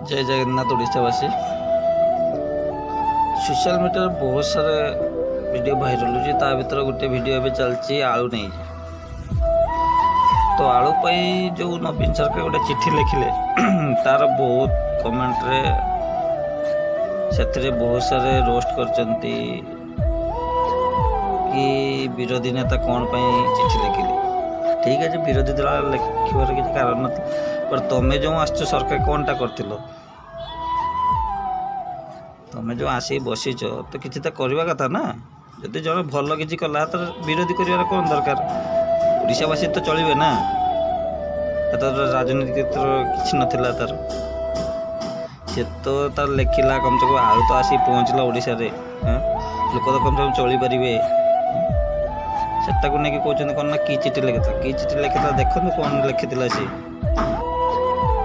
जय Jagannath ओडावासी social media बहुत सारे वीडियो वायरल हो ता भर गोटे वीडियो एवं चलती आलू नहीं तो आलू जो नवीन सरकार गोटे चिट्ठी लिखिले तार बहुत कमेंट रे से बहुत सारे रोस्ट कर कि विरोधी नेता कौन चिट्ठी लिखिले ठीक है विरोधी दल लिखार किसी कारण ना पर तुम्हें जो आस सरकार कौनटा कर तुम्हें जो आसिक बसीच तो किसी तो करवा कथा ना जदि जन भल किसी कला तो विरोधी कर कौन दरकार ओडावासी तो चलिए ना तार राजनीति किसी नाला तार सी तो तार लिखला कम से कम आलू तो आसी पहुँचला ओडिशा रे लोक तो कम से कम चली पारे से नहीं कहते कौन ना कि चिठी लिखिता देखते कौन लिखी सी